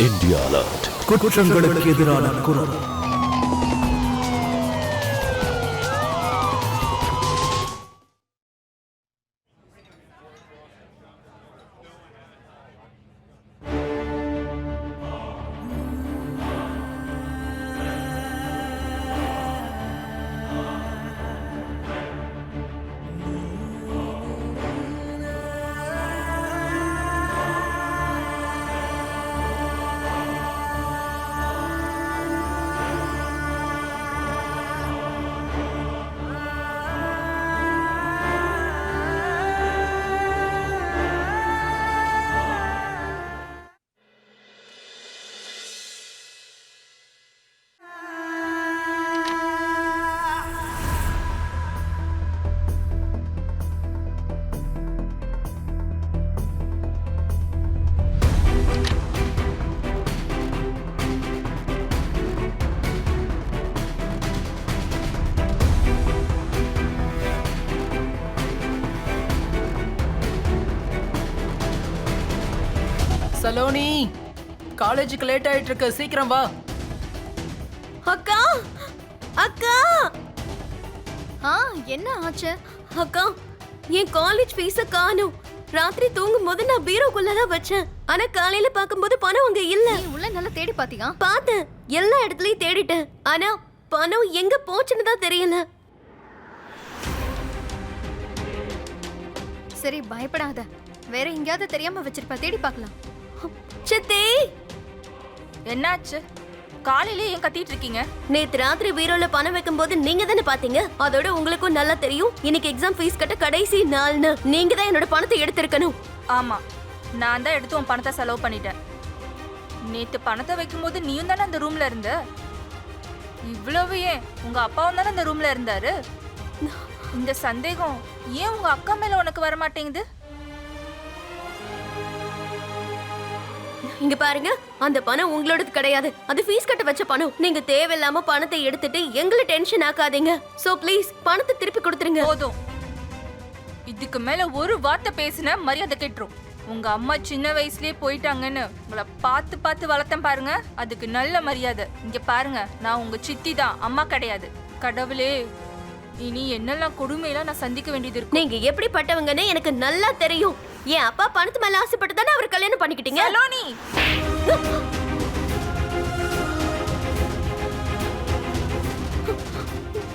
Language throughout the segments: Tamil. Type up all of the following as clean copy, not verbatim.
India alert. குற்றங்களுக்கு எதிரான குரல். சலோனி, காலேஜுக்கு லேட் ஆயிட்டு இருக்கு, சீக்கிரம் வா. அக்கா அக்கா என்ன ஆச்சு? அக்கா, என் காலேஜ் ஃபீஸ காணோம். ராத்திரி தூங்கும் போது நான் பீரோக்குள்ளதான் வச்சேன். ஆனா காலையில பாக்கும்போது பணம் அங்க இல்ல. நீ உள்ள நல்லா தேடி பாத்தியா? பார்த்தேன், எல்லா இடத்துலயும் தேடிட்டேன். ஆனா பணம் எங்க போச்சுன்னு தான் தெரியல. சரி, பயப்படாத. வேற எங்கயாவது தெரியாம வச்சிருப்பா, தேடி பார்க்கலாம். சித்தி, என்னாச்சு? காலையிலே ஏன் கத்திட்டு இருக்கீங்க? நேத்து ராத்திரி பீரோல பணம் வைக்கும் போது நீங்க தானே பாத்தீங்க. அதோட உங்களுக்கும் நல்லா தெரியும் இன்னைக்கு எக்ஸாம் ஃபீஸ் கட்ட கடைசி நாள்னு. நீங்க தான் என்னோட பணத்தை எடுத்திருக்கணும். ஆமா, நான் தான் எடுத்து உன் பணத்தை செலவு பண்ணிட்டேன். நேத்து பணத்தை வைக்கும்போது நீயும் தானே அந்த ரூம்ல இருந்த. இவ்வளவு ஏன் உங்க அப்பாவும் தானே அந்த ரூம்ல இருந்தாரு. இந்த சந்தேகம் ஏன் உங்க அக்கா மேல உனக்கு வர மாட்டேங்குது? இங்க பாருங்க, அந்த பணம் உங்களோடது கிடையாது. அது ஃபீஸ் கட்ட வச்ச பணம். நீங்க தேவையில்லாம பணத்தை எடுத்துட்டு எங்களை டென்ஷன் ஆக்காதீங்க. சோ ப்ளீஸ் பணத்தை திருப்பி கொடுத்துருங்க. போதும், இதுக்கு மேல ஒரு வார்த்தை பேசின மரியாதை கெட்டுரும். உங்க அம்மா சின்ன வயசுலயே போயிட்டாங்கன்னு உங்களை பார்த்து பார்த்து வளர்த்தேன் பாருங்க, அதுக்கு நல்ல மரியாதை. இங்க பாருங்க, நான் உங்க சித்தி தான், அம்மா கிடையாது. கடவுளே, இனி என்னெல்லாம் கொடுமையெல்லாம் நான் சந்திக்க வேண்டியது இருக்கு. நீங்க எப்படிப்பட்டவங்கன்னு எனக்கு நல்லா தெரியும். என் அப்பா பணத்து மேல ஆசைப்பட்டு தானே அவர் கல்யாணம் பண்ணிக்கிட்டீங்க. சலோனி,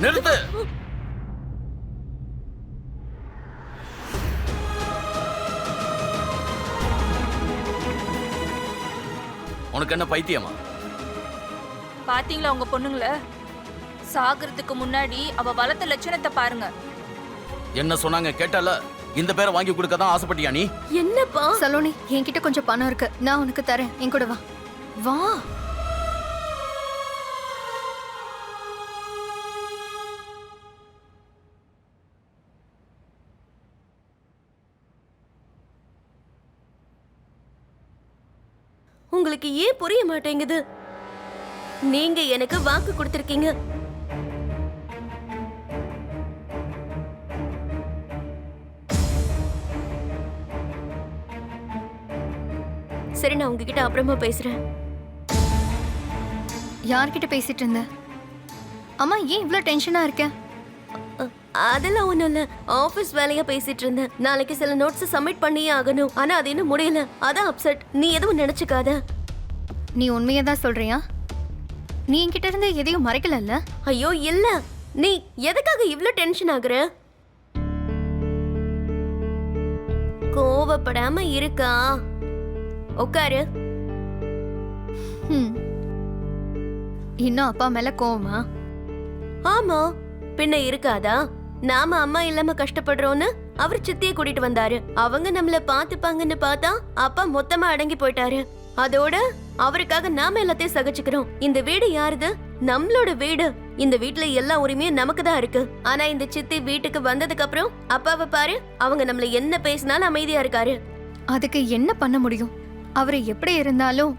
நிறுத்து. உனக்கு என்ன பைத்தியமா? பாத்தீங்களா உங்க பொண்ணுங்கள? சாகிறதுக்கு முன்னாடி அவ வளர்த்த லட்சணத்தை பாருங்க. என்ன சொன்னாங்க கேட்டால? இந்த பேரை வாங்கி கொடுக்க தான் ஆசைப்பட்டியா நீ? என்னப்பா? சலோனி, என்கிட்ட கொஞ்சம் பணம் இருக்கு, நான் உனக்கு தரேன். என் கூட வா. வா. உங்களுக்கு ஏன் புரிய மாட்டேங்குது? நீங்க எனக்கு வாக்கு கொடுத்திருக்கீங்க. சரி, நான் உங்ககிட்ட அப்புறமா பேசுறேன். யார்கிட்ட பேசிட்டு இருந்த? அம்மா, ஏன் இவ்ளோ டென்ஷனா இருக்க? அதெல்லாம் ஒண்ணும் இல்ல. ஆபீஸ் வேலையா பேசிட்டு இருந்தேன். நாளைக்கு சில நோட்ஸ் சப்மிட் பண்ணியே ஆகணும். ஆனா அது இன்னும் முடியல. அதான் அப்செட். நீ எதுவும் நினைச்சுக்காத. நீ உண்மையை தான் சொல்றியா? நீ என்கிட்ட இருந்து எதையும் மறைக்கலல்ல? ஐயோ இல்ல. நீ எதுக்காக இவ்ளோ டென்ஷன் ஆகுற? கோவப்படாம இருக்கா? உட்காரு. இன்னும் அப்பா மேல கோவமா? ஆமா, பின்ன இருக்காதா? நாம அம்மா இல்லாம கஷ்டப்படுறோம்னு அவர் சித்திய கூட்டிட்டு வந்தாரு. அவங்க நம்மள பாத்துப்பாங்கன்னு பார்த்தா அப்பா மொத்தமா அடங்கி போயிட்டாரு. அதோட அவருக்காக நாம எல்லாத்தையும் சகிச்சுக்கிறோம். இந்த வீடு யாருது? நம்மளோட வீடு. இந்த வீட்டுல எல்லா உரிமையும் நமக்கு தான் இருக்கு. ஆனா இந்த சித்தி வீட்டுக்கு வந்ததுக்கு அப்புறம் அப்பாவை பாரு, அவங்க நம்மள என்ன பேசினாலும் அமைதியா இருக்காரு. அதுக்கு என்ன பண்ண முடியும்? அவரு எப்படி இருந்தாலும்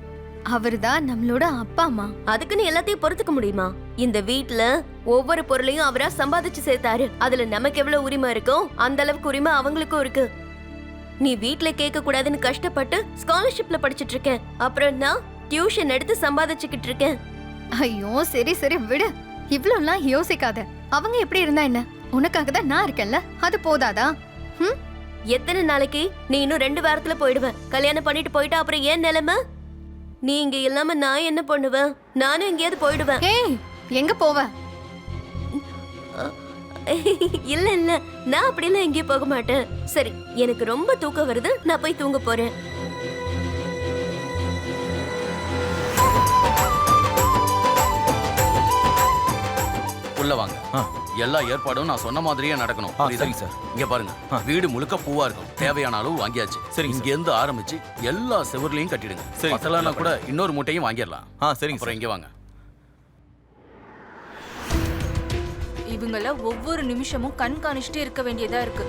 அவர்தான் நம்மளோட அப்பா அம்மா. அதுக்குன்னு எல்லாத்தையும் பொறுத்துக்க முடியுமா? இந்த வீட்ல ஒவ்வொரு பொருளையும் அவரா சம்பாதிச்சு சேர்த்தாரு. அதுல நமக்கு எவ்வளவு உரிமை இருக்கோ அந்த அளவுக்கு உரிமை அவங்களுக்கும் இருக்கு. நீ வீட்ல கேட்க கூடாதுன்னு கஷ்டப்பட்டு ஸ்காலர்ஷிப்ல படிச்சிட்டு இருக்க. அப்புறம் நான் டியூஷன் எடுத்து சம்பாதிச்சுக்கிட்டு இருக்கேன். ஐயோ சரி சரி விடு, இவ்ளோலாம் யோசிக்காத. அவங்க எப்படி இருந்தா என்ன, உனக்காக தான் நான் இருக்கேன்ல, அது போதாதா? ம், எத்தனை நாளைக்கு? நீ இன்னும் 2 வாரத்துல போயிடுவ. கல்யாணம் பண்ணிட்டு போயிட்டா அப்புறம் ஏன் நிலைமை? நீ இங்க இல்லாம நான் என்ன பண்ணுவேன்? நானும் எங்கேயாவது போயிடுவேன். ஏய் எங்க போவ? இல்ல இல்ல, நான் அப்படிலாம் எங்கேயும் போக மாட்டேன். சரி, எனக்கு ரொம்ப தூக்கம் வருது, நான் போய் தூங்க போறேன். உள்ள வாங்க. எல்லா ஏற்பாடும் நான் சொன்ன மாதிரியே நடக்கணும். சரிங்க சார். இங்க பாருங்க, வீடு முழுக்க பூவா இருக்கும். தேவையான அளவு வாங்கியாச்சு. சரிங்க இங்க இருந்து ஆரம்பிச்சு எல்லா செவர்லயும் கட்டிடுங்க. சரிங்க சார். பத்தலனா கூட இன்னொரு மூட்டையும் வாங்கிடலாம். சரிங்க அப்புறம் இங்க வாங்க. இவங்கள ஒவ்வொரு நிமிஷமும் கண்காணிச்சுட்டே இருக்க வேண்டியதா இருக்கு.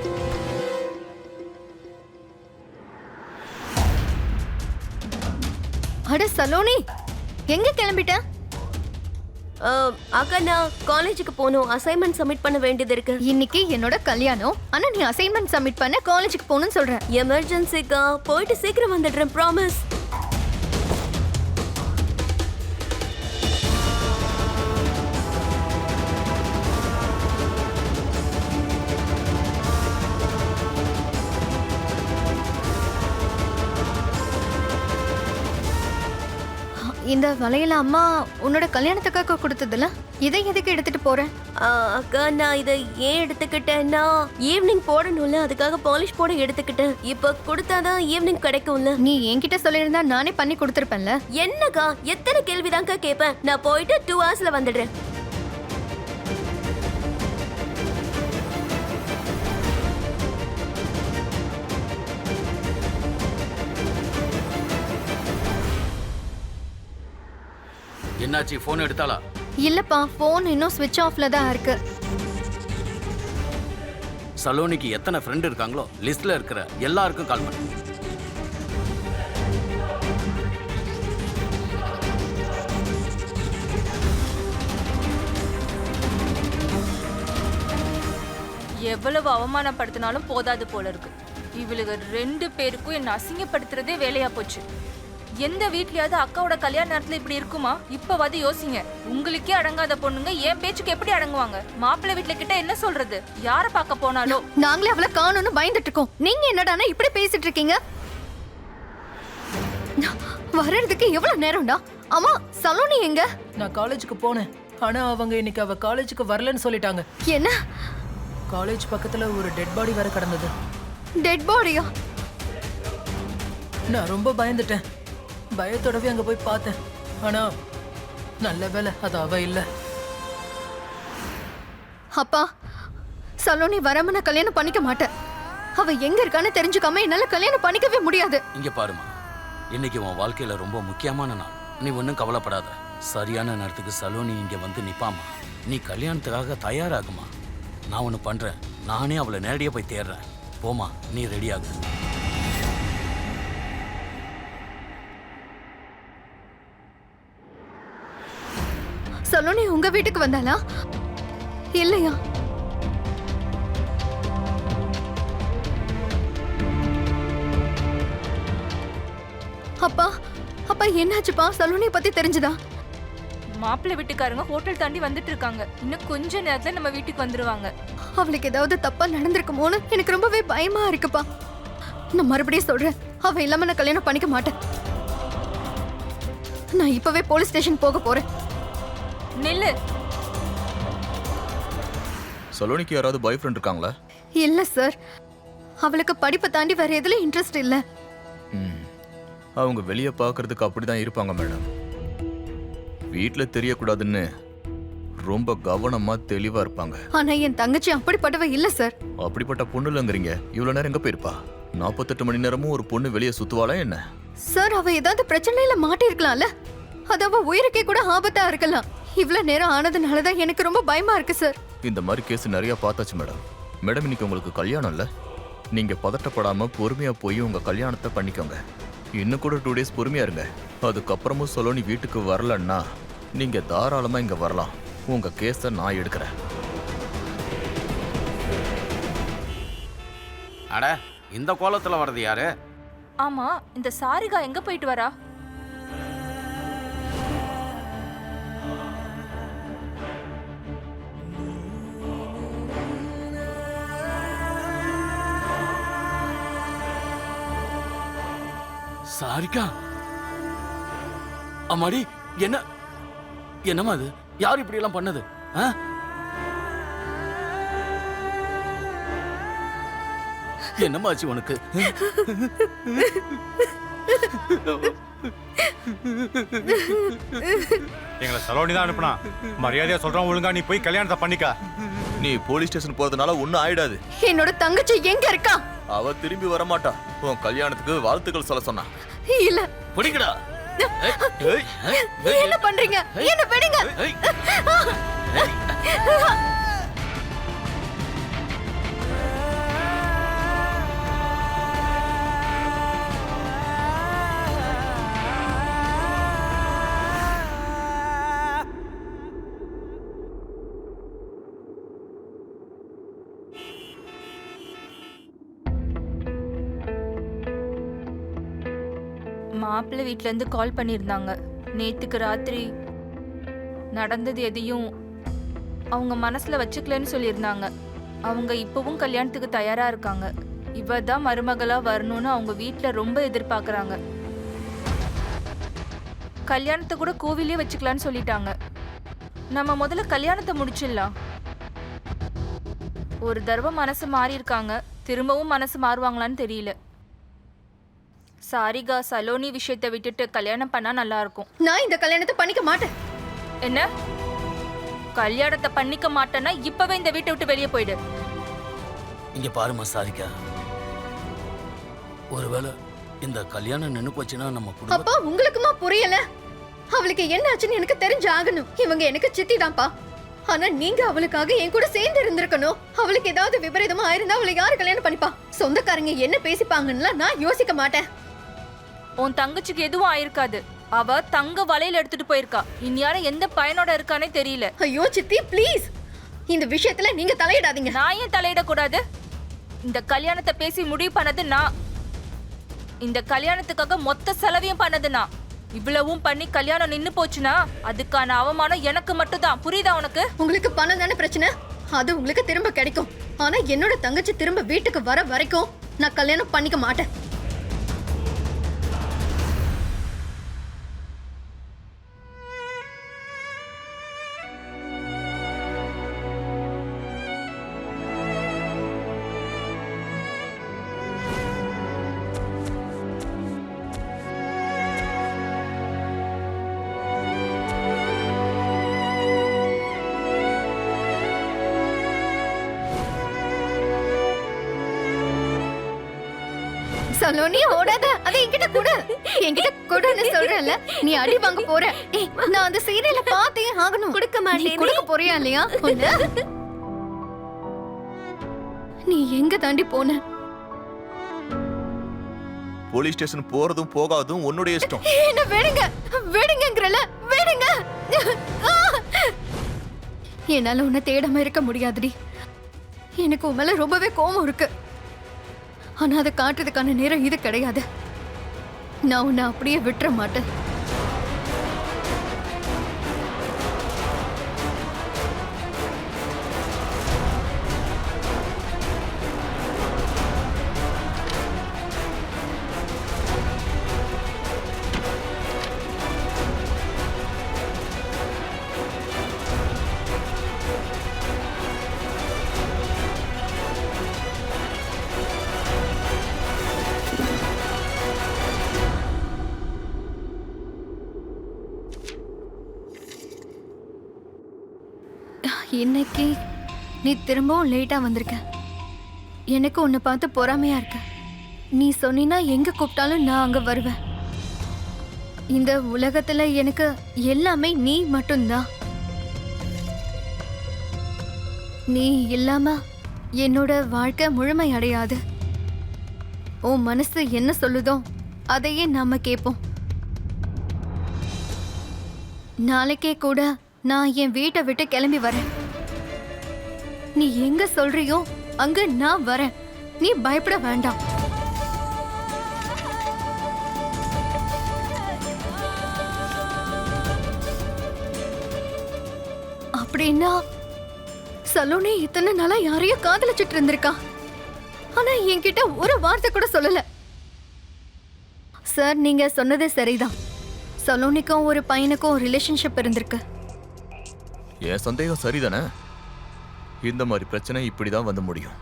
அட சலோனி, எங்க கிளம்பிட்ட? அக்கா, நான் காலேஜுக்கு போகணும். அசைன்மெண்ட் சப்மிட் பண்ண வேண்டியது இருக்கு. இன்னைக்கு என்னோட கல்யாணம், ஆனா நீ அசைன்மெண்ட் சப்மிட் பண்ண காலேஜுக்கு போகணும்னு சொல்ற. எமர்ஜென்சிக்கா, போயிட்டு சீக்கிரம் வந்துடுறேன், ப்ராமிஸ். இந்த வளையல அம்மா உன்னோட கல்யாணத்துக்காக கொடுத்ததுல, இதை எதுக்கு எடுத்துட்டு போற? அக்கா, நான் இதை ஏன் எடுத்துக்கிட்டேன்னா ஈவினிங் போடணும்ல, அதுக்காக பாலிஷ் போட எடுத்துக்கிட்டேன். இப்ப கொடுத்தாதான் ஈவினிங் கிடைக்கும்ல. நீ என்கிட்ட சொல்லியிருந்தா நானே பண்ணி கொடுத்துருப்பேன்ல. என்னக்கா, எத்தனை கேள்விதான்க்கா கேட்பேன்? நான் போயிட்டு 2 ஹவர்ஸ்ல வந்துடுறேன். என்னாச்சு, போன் எடுத்தாளா? இல்லப்பா, போன் இன்னும் ஸ்விட்ச் ஆஃப்ல தான் இருக்கு. சலோனிக்கு எத்தனை ஃப்ரெண்ட் இருக்காங்களோ லிஸ்ட்ல இருக்கிற எல்லாருக்கும் கால் பண்ணு. எவ்வளவு அவமானப்படுத்தினாலும் போதாது போல இருக்கு. இவளுக்கு 2 பேருக்கும் என்ன அசிங்கப்படுத்துறதே வேலையா போச்சு. எந்த வீட்லயாவது அக்காவோட கல்யாண நேரத்துல இப்படி இருக்குமா? இப்பவாது யோசிங்க. உங்களுக்கே அடங்காத பொண்ணுங்க என் பேச்சுக்கு எப்படி அடங்குவாங்க? மாப்பிள்ளை வீட்ல கிட்ட என்ன சொல்றது? யார பார்க்க போனாலோ? நாங்களே அவளை காணோம்னு பயந்துட்டு இருக்கோம். நீங்க என்னடானா இப்படி பேசிட்டு இருக்கீங்க? வர்றதுக்கு எவ்வளவு நேரம்டா? அம்மா, சலோனி எங்க? நான் காலேஜுக்கு போனேன், ஆனா அவங்க இன்னைக்கு அவ காலேஜுக்கு வரலன்னு சொல்லிட்டாங்க. என்ன? காலேஜ் பக்கத்துல ஒரு டெட் பாடி வேற கிடந்தது. டெட் பாடியா? நான் ரொம்ப பயந்துட்டேன். பயத்தோடவே அங்க போய் பார்த்தேன். ஆனா நல்ல வேலை அது அவ இல்ல. அப்பா, சலோனி வராம நான் கல்யாணம் பண்ணிக்க மாட்டேன். அவ எங்க இருக்கான்னு தெரிஞ்சுக்காம என்னால கல்யாணம் பண்ணிக்கவே முடியாது. இங்க பாருமா, இன்னைக்கு உன் வாழ்க்கையில ரொம்ப முக்கியமான நாள். நீ ஒன்றும் கவலைப்படாத. சரியான நேரத்துக்கு சலோனி இங்க வந்து நிப்பாமா. நீ கல்யாணத்துக்காக தயாராகுமா. நான் ஒன்று பண்றேன், நானே அவளை நேரடியாக போய் தேடுறேன். போமா, நீ ரெடியாகு. சலோனி உங்க வீட்டுக்கு வந்தாளா இல்லையா? அப்பா, அப்பா என்னாச்சுப்பா? சலோனியை பத்தி தெரிஞ்சுதா? மாப்பிள்ளை வீட்டுக்காரங்க ஹோட்டல் தாண்டி வந்துட்டு இருக்காங்க. இன்னும் கொஞ்ச நேரத்துல நம்ம வீட்டுக்கு வந்துருவாங்க. அவளுக்கு ஏதாவது தப்பா நடந்திருக்குமோன்னு எனக்கு ரொம்பவே பயமா இருக்குப்பா. நான் மறுபடியும் சொல்றேன், அவ இல்லாம நான் கல்யாணம் பண்ணிக்க மாட்டேன். நான் இப்பவே போலீஸ் ஸ்டேஷன் போக போறேன். நில்லு. சலோனிக்கு யாராவது பாய் ஃப்ரெண்ட் இருக்காங்களா? இல்ல சார், அவளுக்கு படிப்பை தாண்டி வேற எதுல இன்ட்ரெஸ்ட் இல்ல. அவங்க வெளியே பார்க்கறதுக்கு அப்படிதான் இருப்பாங்க மேடம். வீட்டில் தெரியக்கூடாதுன்னு ரொம்ப கவனமா தெளிவா இருப்பாங்க. ஆனா என் தங்கச்சி அப்படிப்பட்டவ இல்ல சார். அப்படிப்பட்ட பொண்ணு இல்லைங்கிறீங்க? இவ்வளவு நேரம் எங்க போயிருப்பா? 48 மணி நேரமும் ஒரு பொண்ணு வெளியே சுத்துவாளா என்ன? சார், அவ ஏதாவது பிரச்சனையில மாட்டி இருக்கலாம்ல. அது அவ உயிருக்கே கூட ஆபத்தா இருக்கலாம். இவ்வளவு நேரம் ஆனதுனாலதான் எனக்கு ரொம்ப பயமா இருக்கு சார். இந்த மாதிரி கேஸ் நிறைய பார்த்தாச்சு மேடம். மேடம், இன்னைக்கு உங்களுக்கு கல்யாணம் இல்ல? நீங்க பதட்டப்படாம பொறுமையா போய் உங்க கல்யாணத்தை பண்ணிக்கோங்க. இன்னும் கூட 2 டேஸ் பொறுமையா இருங்க. அதுக்கப்புறமும் சலோனி வீட்டுக்கு வரலன்னா நீங்க தாராளமா இங்க வரலாம். உங்க கேஸை நான் எடுக்கிறேன். அட, இந்த கோலத்துல வர்றது யாரு? ஆமா, இந்த சாரிகா எங்க போயிட்டு வரா? சாரிகா, அம்மாடி, என்னம்மா அது? யார் இப்படி எல்லாம் பண்ணது? ஆ? என்னம்மா ஆச்சு உனக்கு? எங்களை சலோனி தான் அனுப்புனா. மரியாதையா சொல்றான், ஒழுங்கா நீ போய் கல்யாணத்தை பண்ணிக்க. நீ போலீஸ் ஸ்டேஷன் போறதுனால ஒன்னும் ஆயிடாது. என்னோட தங்கச்சி எங்க இருக்கா? அவ திரும்பி வரமாட்டா. உன் கல்யாணத்துக்கு வாழ்த்துக்கள் சொல்ல சொன்னா. இல்ல, பிடிக்கடா. என்ன பண்றீங்க? என்ன விடுங்க. மாப்பிள்ளை வீட்ல இருந்து கால் பண்ணியிருந்தாங்க. நேத்துக்கு ராத்திரி நடந்தது எதையும் அவங்க மனசுல வச்சுக்கலன்னு சொல்லியிருந்தாங்க. அவங்க இப்பவும் கல்யாணத்துக்கு தயாரா இருக்காங்க. இவ தான் மருமகளா வரணும்னு அவங்க வீட்ல ரொம்ப எதிர்பார்க்கறாங்க. கல்யாணத்தை கூட கோவிலே வச்சுக்கலான்னு சொல்லிட்டாங்க. நம்ம முதல்ல கல்யாணத்தை முடிச்சிடலாம். ஒரு தடவை மனசு மாறி இருக்காங்க, திரும்பவும் மனசு மாறுவாங்களான்னு தெரியல. சாரிகா, சலோனி விஷயத்தை விட்டுட்டு கல்யாணம் பண்ணா நல்லா இருக்கும். நான் இந்த கல்யாணத்தை பண்ணிக்க மாட்டேன். என்ன? கல்யாணத்தை பண்ணிக்க மாட்டேன்னா இப்பவே இந்த வீட்டை விட்டு வெளியே போயிடு. இங்க பாருமா சாரிகா, ஒருவேளை இந்த கல்யாணம் நின்னு போச்சுன்னா நம்ம குடும்பம். அப்பா, உங்களுக்குமா புரியல? அவளுக்கு என்ன ஆச்சுன்னு எனக்கு தெரிஞ்சு ஆகணும். இவங்க எனக்கு சித்தி தான்ப்பா. ஆனா நீங்க அவளுக்காக என் கூட சேர்ந்து இருந்திருக்கணும். அவளுக்கு ஏதாவது விபரீதமா ஆயிருந்தா அவளை யாரு கல்யாணம் பண்ணிப்பா? சொந்தக்காரங்க என்ன பேசிப்பாங்கன்னா நான் யோசிக்க மாட்டேன். உன் தங்கச்சிக்கு எதுவும் ஆயிருக்காது. அவ தங்க வலையில எடுத்துட்டு போயிருக்கா. இனியார எந்த பயனோட இருக்கானே தெரியல. ஐயோ சித்தி, ப்ளீஸ் இந்த விஷயத்துல நீங்க தலையிடாதீங்க. நான் ஏன் தலையிடக்கூடாது? இந்த கல்யாணத்தை பேசி முடிவு பண்ணது நான். இந்த கல்யாணத்துக்காக மொத்த செலவையும் பண்ணது நான். இவ்வளவும் பண்ணி கல்யாணம் நின்னு போச்சுன்னா அதுக்கான அவமானம் எனக்கு மட்டும்தான். புரியுதா உனக்கு? உங்களுக்கு பணம் தானே பிரச்சனை, அது உங்களுக்கு திரும்ப கிடைக்கும். ஆனா என்னோட தங்கச்சி திரும்ப வீட்டுக்கு வர வரைக்கும் நான் கல்யாணம் பண்ணிக்க மாட்டேன். சலோனி, ஓடாத. அதை என்கிட்ட கொடு. என்கிட்ட கொடுன்னு சொல்றேன்ல. நீ அடி வாங்க போற. ஏய், நான் அந்த சீரியல பார்த்தே ஆகணும். கொடுக்க நீ மாட்டேன். கொடுக்க போறியா இல்லையா? ஒண்ணு. நீ எங்க தாண்டி போன? போலீஸ் ஸ்டேஷன் போறதும் போகாதும் உன்னுடைய இஷ்டம். என்ன விடுங்க, விடுங்கங்கறல, விடுங்க. என்னால உன்னை தேடாம இருக்க முடியாதுடி. எனக்கு உன் மேல ரொம்பவே கோபம் இருக்கு. ஆனா அதை காட்டுறதுக்கான நேரம் இது கிடையாது. நான் உன்னை அப்படியே விட்டுற மாட்டேன். இன்னைக்கு நீ திரும்பவும் லேட்டா வந்திருக்க. எனக்கு உன்னை பார்த்து பொறாமையா இருக்கு. நீ சொன்னா எங்க கூப்பிட்டாலும் நான் அங்க வருவேன். இந்த உலகத்துல எனக்கு எல்லாமே நீ மட்டும்தான். நீ இல்லாம என்னோட வாழ்க்கை முழுமை அடையாது. உன் மனசு என்ன சொல்லுதோ அதையே நாம கேட்போம். நாளைக்கே கூட நான் என் வீட்டை விட்டு கிளம்பி வரேன். நீ எங்க சொல்றியோ அங்க நான் வரேன். நீ பயப்பட வேண்டாம். அப்படின்னா சலோனி இத்தனை நாளா யாரையோ காதலிச்சிட்டு இருந்திருக்கா. ஆனா என்கிட்ட ஒரு வார்த்தை கூட சொல்லல. சார் நீங்க சொன்னது சரிதான். சலோனிக்கும் ஒரு பையனுக்கும் ரிலேஷன்ஷிப் இருந்திருக்கு. என் சந்தேகம் சரிதானே? இந்த மாதிரி பிரச்சனை இப்படி தான் வந்து முடியும்.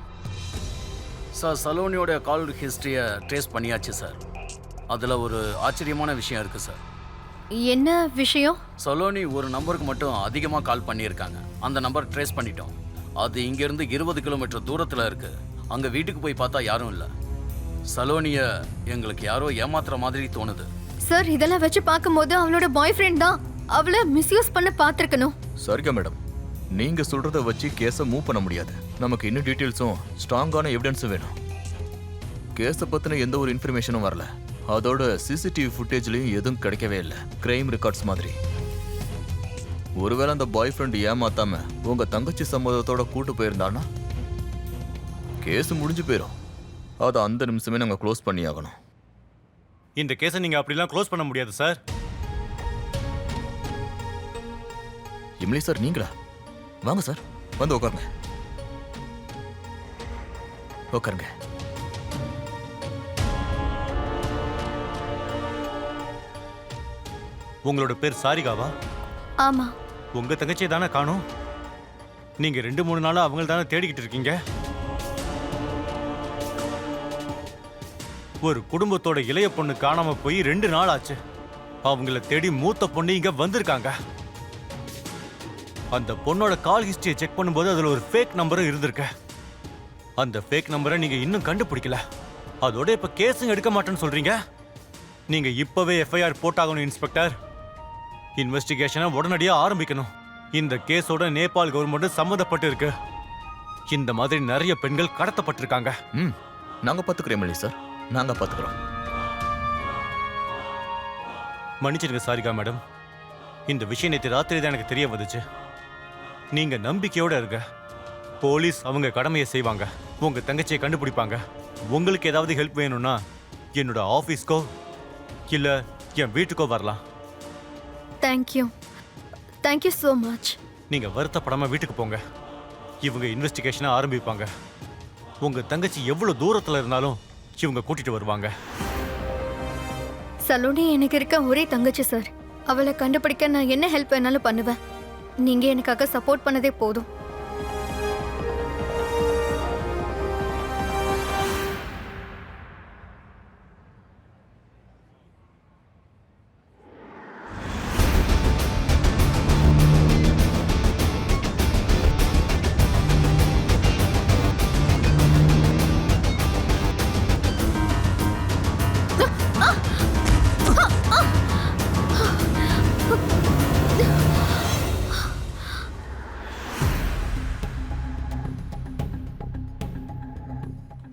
சார் சலோனியோட கால் ஹிஸ்ட்ரியை ட்ரேஸ் பண்ணியாச்சு சார். அதில் ஒரு ஆச்சரியமான விஷயம் இருக்குது சார். என்ன விஷயம்? சலோனி ஒரு நம்பருக்கு மட்டும் அதிகமாக கால் பண்ணியிருக்காங்க. அந்த நம்பர் ட்ரேஸ் பண்ணிட்டோம். அது இங்கேருந்து 20 கிலோமீட்டர் தூரத்தில் இருக்குது. அங்கே வீட்டுக்கு போய் பார்த்தா யாரும் இல்லை. சலோனியை எங்களுக்கு யாரோ ஏமாத்துற மாதிரி தோணுது. சார் இதெல்லாம் வச்சு பார்க்கும்போது அவளோட பாய் ஃப்ரெண்ட் தான் அவளை மிஸ்யூஸ் பண்ண பார்த்துருக்கணும். சரிங்க மேடம், நீங்க சொல்றத வச்சு கேஸை மூவ் பண்ண முடியாது. நமக்கு இன்னும் டீட்டெயில்ஸும் ஸ்ட்ராங்கான எவிடன்ஸும் வேணும். கேஸை பத்தின எந்த ஒரு இன்ஃபர்மேஷனும் வரல. அதோட சிசிடிவி ஃபுட்டேஜ்லயும் எதுவும் கிடைக்கவே இல்லை, கிரைம் ரெக்கார்ட்ஸ் மாதிரி. ஒருவேளை அந்த பாய் ஃப்ரெண்ட் ஏமாத்தாம உங்க தங்கச்சி சம்மதத்தோட கூட்டு போயிருந்தான்னா கேஸ் முடிஞ்சு போயிடும். அதை அந்த நிமிஷமே நாங்கள் க்ளோஸ் பண்ணி ஆகணும். இந்த கேஸை நீங்க அப்படிலாம் க்ளோஸ் பண்ண முடியாது சார். இம்லி சார் நீங்களா? வாங்க சார், வந்து உட்காருங்க. உட்காருங்க. உங்களோட பேர் சாரிகாவா? ஆமா. உங்க தங்கச்சியை தானே காணும்? நீங்க 2-3 நாளா அவங்கள தானே தேடிக்கிட்டு இருக்கீங்க. ஒரு குடும்பத்தோட இளைய பொண்ணு காணாம போய் 2 நாள் ஆச்சு. அவங்கள தேடி மூத்த பொண்ணு இங்க வந்திருக்காங்க. அந்த பொண்ணோட கால் ஹிஸ்டரியை செக் பண்ணும்போது அதுல ஒரு ஃபேக் நம்பரும் இருந்திருக்கு. அந்த ஃபேக் நம்பரை நீங்க இன்னும் கண்டுபிடிக்கல. அதோட இப்ப கேஸும் எடுக்க மாட்டேன்னு சொல்றீங்க. நீங்க இப்பவே எஃப்ஐஆர் போட்டாகணும் இன்ஸ்பெக்டர். இன்வெஸ்டிகேஷனை உடனடியா ஆரம்பிக்கணும். இந்த கேஸோட நேபாள் கவர்மெண்ட் சம்மந்தப்பட்டு இருக்கு. இந்த மாதிரி நிறைய பெண்கள் கடத்தப்பட்டிருக்காங்க. நாங்க பாத்துக்கிறோம் எம்எல்ஏ சார், நாங்க பாத்துக்கிறோம். மன்னிச்சிருங்க சாரிகா மேடம். இந்த விஷயம் நேற்று ராத்திரி தான் எனக்கு தெரிய வந்துச்சு. நீங்க நம்பிக்கையோட இருங்க. போலீஸ் அவங்க கடமையை செய்வாங்க. உங்க தங்கச்சியை கண்டுபிடிப்பாங்க. உங்களுக்கு ஏதாவது ஹெல்ப் வேணும்னா என்னோட ஆஃபீஸ்க்கோ இல்ல என் வீட்டுக்கோ வரலாம். Thank you, thank you so much. நீங்க வருத்தப்படாம வீட்டுக்கு போங்க. இவங்க இன்வெஸ்டிகேஷனை ஆரம்பிப்பாங்க. உங்க தங்கச்சி எவ்வளவு தூரத்துல இருந்தாலும் இவங்க கூட்டிட்டு வருவாங்க. சலோனி எனக்கு இருக்க ஒரே தங்கச்சி சார். அவளை கண்டுபிடிக்க நான் என்ன ஹெல்ப் வேணாலும் பண்ணுவேன். நீங்க எனக்காக சப்போர்ட் பண்ணதே போதும்.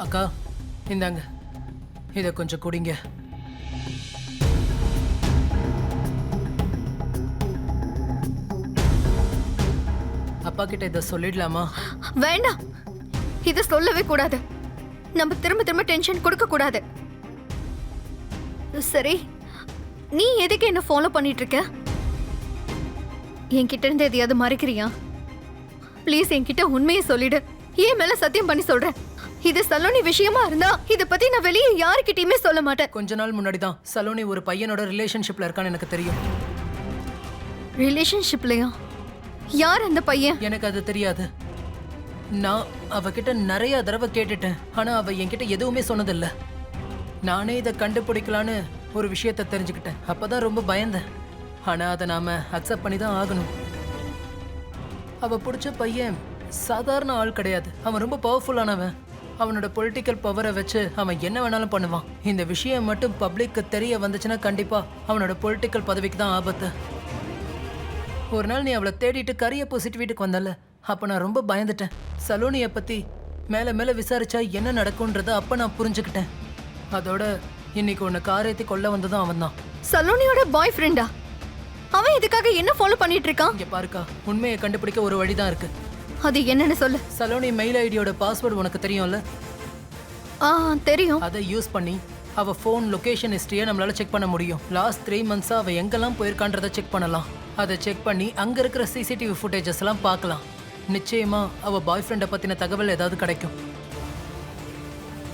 அக்கா இந்தாங்க, இதை கொஞ்சம் குடிங்க. அப்பா கிட்ட இதை சொல்லிடலாமா? வேண்டாம், இதை சொல்லவே கூடாது. நம்ம திரும்ப திரும்ப டென்ஷன் கொடுக்க கூடாது. சரி, நீ எதுக்கு என்ன ஃபாலோ பண்ணிட்டு இருக்க? என்கிட்ட இருந்து எதையாவது மறைக்கிறியா? ப்ளீஸ் என்கிட்ட உண்மையை சொல்லிடு. ஏன் மேல சத்தியம் பண்ணி சொல்றேன். இது சலோனி விஷயமா இருந்தா இத பத்தி நான் வெளியே யாருக்கிட்டயுமே சொல்ல மாட்டேன். கொஞ்ச நாள் முன்னாடி தான் சலோனி ஒரு பையனோட ரிலேஷன்ஷிப்ல இருக்கான்னு எனக்கு தெரியும். ரிலேஷன்ஷிப்லயா? யார் அந்த பையன்? எனக்கு அது தெரியாது. நான் அவகிட்ட நிறைய தடவை கேட்டுட்டேன். ஆனா அவ என்கிட்ட எதுவுமே சொன்னதில்ல. நானே இதை கண்டுபிடிக்கலான்னு ஒரு விஷயத்த தெரிஞ்சுக்கிட்டேன். அப்பதான் ரொம்ப பயந்தேன். ஆனா அதை நாம அக்செப்ட் பண்ணி தான் ஆகணும். அவ பிடிச்ச பையன் சாதாரண ஆள் கிடையாது. அவன் ரொம்ப பவர்ஃபுல்லானவன். அவனோட பொலிட்டிக்கல் பவரை வச்சு அவன் என்ன வேணாலும் பண்ணுவான். இந்த விஷயம் மட்டும் பப்ளிக்கு தெரிய வந்துச்சுன்னா கண்டிப்பா அவனோட பொலிட்டிக்கல் பதவிக்கு தான் ஆபத்து. ஒரு நாள் நீ அவளை தேடிட்டு கரிய பூசிட்டு வீட்டுக்கு வந்தல, அப்ப நான் ரொம்ப பயந்துட்டேன். சலோனியை பத்தி மேல மேல விசாரிச்சா என்ன நடக்கும்ன்றத அப்ப நான் புரிஞ்சுக்கிட்டேன். அதோட இன்னைக்கு உன்னை காரேத்தி கொல்ல வந்ததும் அவன் தான். சலோனியோட பாய் ஃப்ரெண்டா? அவன் இதுக்காக என்ன ஃபாலோ பண்ணிட்டு இருக்கான்? இங்க பாருக்கா, உண்மையை கண்டுபிடிக்க ஒரு வழிதான் இருக்கு. அது என்னன்னு சொல்லு. சலோனி மெயில் ஐடியோட பாஸ்வேர்டு உனக்கு தெரியும்ல? தெரியும். அதை யூஸ் பண்ணி அவ ஃபோன் லொகேஷன் ஹிஸ்டரியை நம்மளால செக் பண்ண முடியும். லாஸ்ட் 3 months அவ எங்கெல்லாம் போயிருக்கான்றதை செக் பண்ணலாம். அதை செக் பண்ணி அங்க இருக்கிற சிசிடிவி ஃபுட்டேஜஸ் எல்லாம் பார்க்கலாம். நிச்சயமா அவ பாய் ஃப்ரெண்டை பத்தின தகவல் ஏதாவது கிடைக்கும்.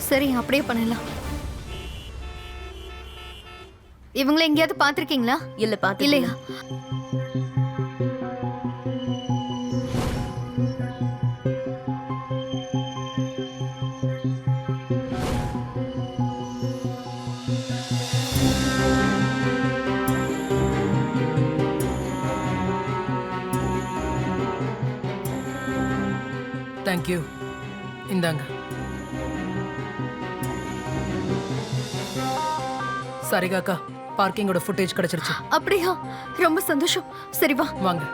சரி, அப்படியே பண்ணலாம். இவங்களை எங்கேயாவது பாத்திருக்கீங்களா? இல்ல பாத்து இல்லையா? தேங்க்யூ. இந்தாங்க. சரிகாக்கா, பார்க்கிங்கோட ஃபுட்டேஜ் கிடைச்சிருச்சு. அப்படியா? ரொம்ப சந்தோஷம். சரி வா. வாங்க.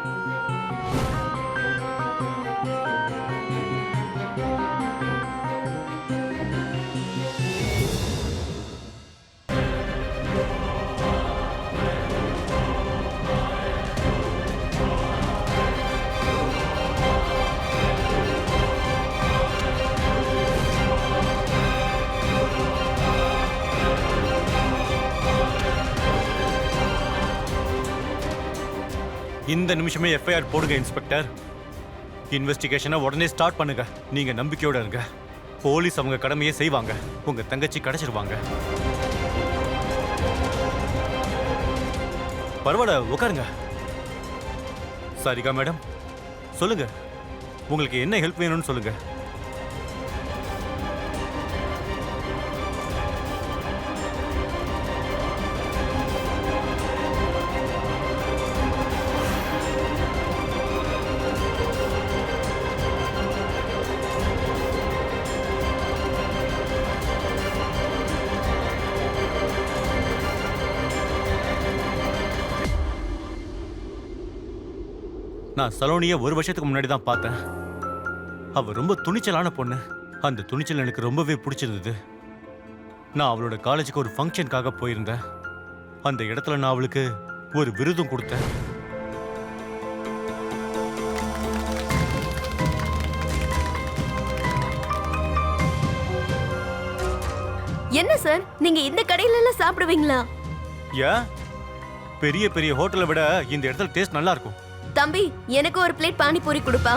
இந்த நிமிஷமே எஃப்ஐஆர் போடுங்க இன்ஸ்பெக்டர். இன்வெஸ்டிகேஷனை உடனே ஸ்டார்ட் பண்ணுங்க. நீங்க நம்பிக்கையோட இருங்க. போலீஸ் அவங்க கடமையை செய்வாங்க. உங்க தங்கச்சி கிடைச்சிருவாங்க. பரவாயில்ல, உட்காருங்க. சரிகா மேடம், சொல்லுங்க, உங்களுக்கு என்ன ஹெல்ப் வேணும்னு சொல்லுங்க. நான் சலோனியை 1 வருஷத்துக்கு முன்னாடி தான் பார்த்தேன். அவ ரொம்ப துணிச்சலான பொண்ணு. அந்த துணிச்சல் எனக்கு ரொம்பவே பிடிச்சிருந்தது. நான் அவளோட காலேஜுக்கு ஒரு ஃபங்க்ஷனுக்காக போயிருந்தேன். அந்த இடத்துல நான் அவளுக்கு ஒரு விருதும் கொடுத்தேன். என்ன சார், நீங்க இந்த கடையில எல்லாம் சாப்பிடுவீங்களா? ஏன்? பெரிய பெரிய ஹோட்டலை விட இந்த இடத்துல டேஸ்ட் நல்லா இருக்கும். தம்பி, எனக்கு ஒரு பிளேட் பானிபூரி கொடுப்பா.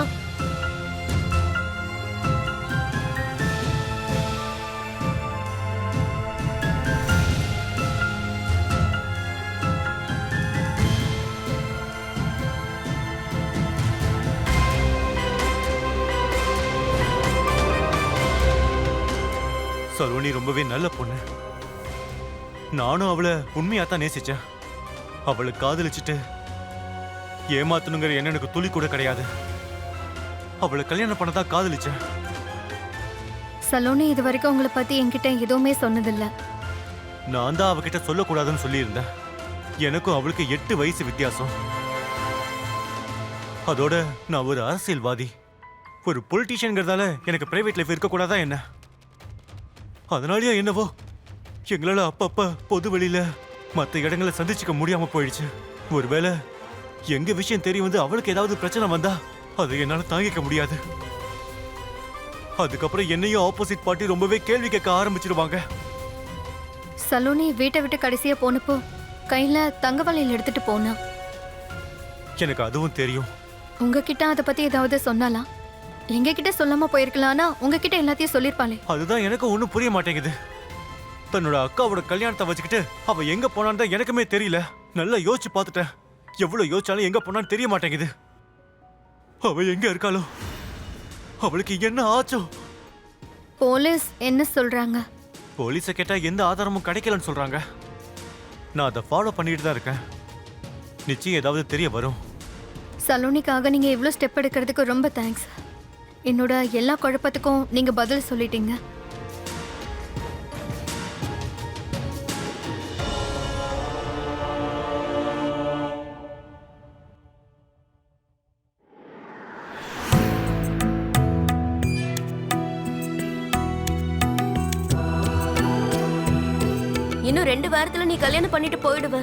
சலோனி ரொம்பவே நல்ல பொண்ணு. நானும் அவளை உண்மையா தான் நேசிச்சேன். அவளை காதலிச்சுட்டு ஏமாத்தணுங்கிற என்ன எனக்கு துளி கூட கிடையாது. அவளை கல்யாணம் பண்ணதான் காதலிச்சேன். சலோனி இது வரைக்கும் உங்களை பத்தி என்கிட்ட எதுவுமே சொன்னதில்ல. நான் தான் அவகிட்ட சொல்லக்கூடாதுன்னு சொல்லியிருந்தேன். எனக்கும் அவளுக்கு 8 வயசு வித்தியாசம். அதோட நான் ஒரு அரசியல்வாதி, ஒரு பொலிட்டீஷியன்கிறதால எனக்கு பிரைவேட் லைஃப் இருக்கக்கூடாதா என்ன? அதனாலயா என்னவோ எங்களால அப்பப்ப பொது வெளியில மற்ற இடங்களை சந்திச்சுக்க முடியாம போயிடுச்சு. ஒருவேளை எங்க விஷயம் தெரிய வந்து அவளுக்கு ஏதாவது பிரச்சனை வந்தா அதை என்னால தாங்கிக்க முடியாது. அதுக்கப்புறம் என்னையும் ஆப்போசிட் பார்ட்டி ரொம்பவே கேள்வி கேட்க ஆரம்பிச்சிருவாங்க. சலோனி வீட்டை விட்டு கடைசியா போனப்போ கையில தங்க வளையல் எடுத்துட்டு போனா. எனக்கு அதுவும் தெரியும். உங்ககிட்ட அதை பத்தி ஏதாவது சொன்னாலா? எங்க கிட்ட சொல்லாம போயிருக்கலாம்னா உங்ககிட்ட எல்லாத்தையும் சொல்லிருப்பாளே. அதுதான் எனக்கு ஒண்ணும் புரிய மாட்டேங்குது. தன்னோட அக்காவோட கல்யாணத்தை வச்சுக்கிட்டு அவ எங்க போனான்னு தான் எனக்குமே தெரியல. நல்லா யோசிச்சு பார்த்துட்டேன். எவ்வளவு யோசிச்சாலும் எங்க போனான்னு தெரிய மாட்டேங்குது. அவ எங்க இருக்காளோ? அவளுக்கு என்ன ஆச்சோ? போலீஸ் என்ன சொல்றாங்க? போலீஸை கேட்டா எந்த ஆதாரமும் கிடைக்கலன்னு சொல்றாங்க. நான் அதை ஃபாலோ பண்ணிட்டு தான் இருக்கேன். நிச்சயம் ஏதாவது தெரிய வரும். சலோனிக்காக நீங்க இவ்ளோ ஸ்டெப் எடுக்கிறதுக்கு ரொம்ப தேங்க்ஸ். என்னோட எல்லா குழப்பத்துக்கும் நீங்க பதில் சொல்லிட்டீங்க. இன்னும் 2 வாரத்துல நீ கல்யாணம் பண்ணிட்டு போயிடுவ.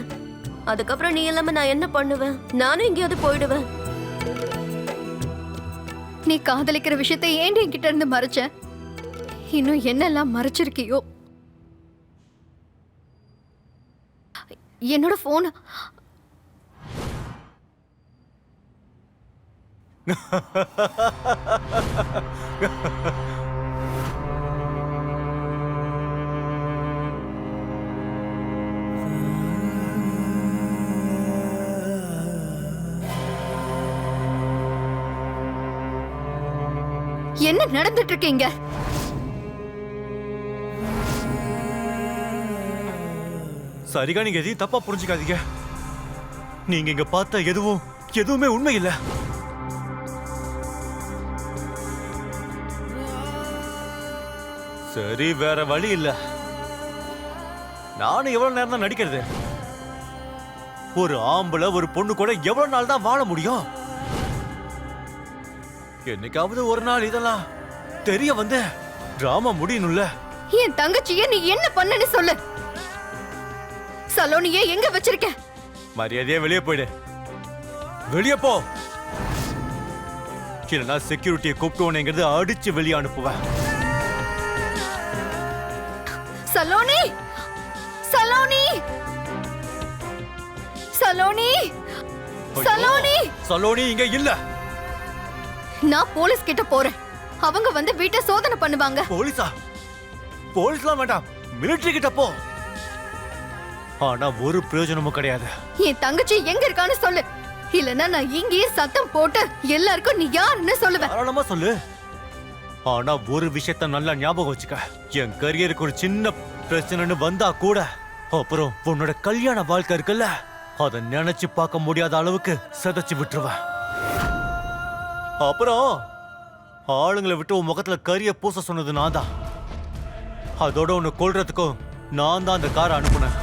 அதுக்கப்புறம் நீ இல்லாம நான் என்ன பண்ணுவேன்? நானும் எங்கேயாவது போயிடுவேன். நீ காதலிக்கிற விஷயத்தை ஏன் என்கிட்ட இருந்து மறைச்ச? இன்னும் என்னெல்லாம் மறைச்சிருக்கியோ? என்னோட போன் என்ன நடந்துட்டு இருக்கீங்க? சரிகா, நீங்க எதையும் தப்பா புரிஞ்சுக்காதீங்க. நீங்க இங்க பார்த்த எதுவுமே உண்மை இல்ல. சரி, வேற வழி இல்ல. நானும் எவ்வளவு நேரம் தான் நடிக்கிறது? ஒரு ஆம்பளை ஒரு பொண்ணு கூட எவ்வளவு நாள் தான் வாழ முடியும்? என்னைக்காவது ஒரு நாள் இதெல்லாம் தெரிய வந்து டிராமா முடியணும்ல. என் தங்கச்சிய நீ என்ன பண்ணன்னு சொல்லு. சலோனிய எங்க வச்சிருக்க? மரியாதையா வெளியே போயிடு. வெளியே போ, இல்லைன்னா செக்யூரிட்டியை கூப்பிட்டு உன்னைங்கிறது அடிச்சு வெளியே அனுப்புவேன். சலோனி, சலோனி, சலோனி, சலோனி. சலோனி இங்க இல்ல. நான் போலீஸ் கிட்ட போறேன். அவங்க வந்து வீட்டை சோதனை பண்ணுவாங்க. போலீஸா? போலீஸ்லாம் வேண்டாம், மிலிட்டரி கிட்ட போ. ஆனா ஒரு பிரயோஜனமும் கிடையாது. என் தங்கச்சி எங்க இருக்கான்னு சொல்லு. இல்லனா நான் இங்கேயே சத்தம் போட்டு எல்லாருக்கும் நீ யாருன்னு சொல்லுவேன். தாராளமா சொல்லு. ஆனா ஒரு விஷயத்த நல்லா ஞாபகம் வச்சுக்க. என் கரியருக்கு ஒரு சின்ன பிரச்சனைன்னு வந்தா கூட அப்புறம் உன்னோட கல்யாண வாழ்க்கை இருக்குல்ல, அதை நினைச்சு பார்க்க முடியாத அளவுக்கு சிதைச்சு விட்டுருவேன். அப்புறம் ஆளுங்களை விட்டு உன் முகத்துல கரிய பூச சொன்னது நான் தான். அதோட உன்னை கொல்றதுக்கும் நான் தான் அந்த காரை அனுப்புனேன்.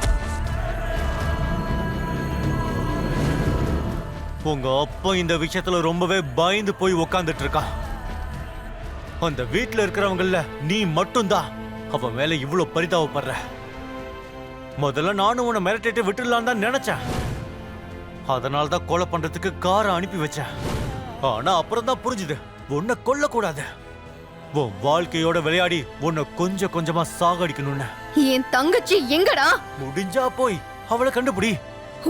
உங்க அப்பா இந்த விஷயத்துல ரொம்பவே பயந்து போய் உக்காந்துட்டு இருக்கான். அந்த வீட்டுல இருக்கிறவங்கள நீ மட்டும்தான் அவன் மேல இவ்வளவு பரிதாபப்படுற. முதல்ல நானும் உன்னை மிரட்டிட்டு விட்டுடலாம் தான் நினைச்சேன். அதனால்தான் கொலை பண்றதுக்கு காரை அனுப்பி வச்சேன். ஆனா அப்புறம் தான் புரிஞ்சுது, உன்னை கொல்ல கூடாது, உன் வாழ்க்கையோட விளையாடி உன்னை கொஞ்சம் கொஞ்சமா சாகடிக்கணும்னு. என் தங்கச்சி எங்கடா? முடிஞ்சா போய் அவளை கண்டுபிடி.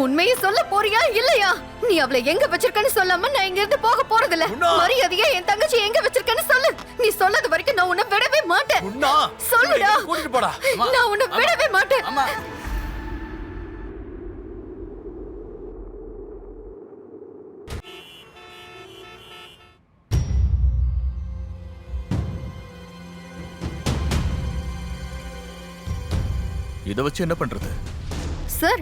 உண்மையை சொல்ல போறியா இல்லையா? நீ அவளை எங்க வச்சிருக்கன்னு சொல்லாம நான் இங்க இருந்து போக போறதில்ல. உன்னா. மரியாதையா என் தங்கச்சி எங்க வச்சிருக்கன்னு சொல்லு. நீ சொன்னது வரைக்கும் நான் உன்னை விடவே மாட்டேன். உன்னா. சொல்லுடா. கூட்டிட்டு போடா. நான் உன்னை விடவே மாட்டேன். அம்மா, இதை வச்சு என்ன பண்றது? சார்,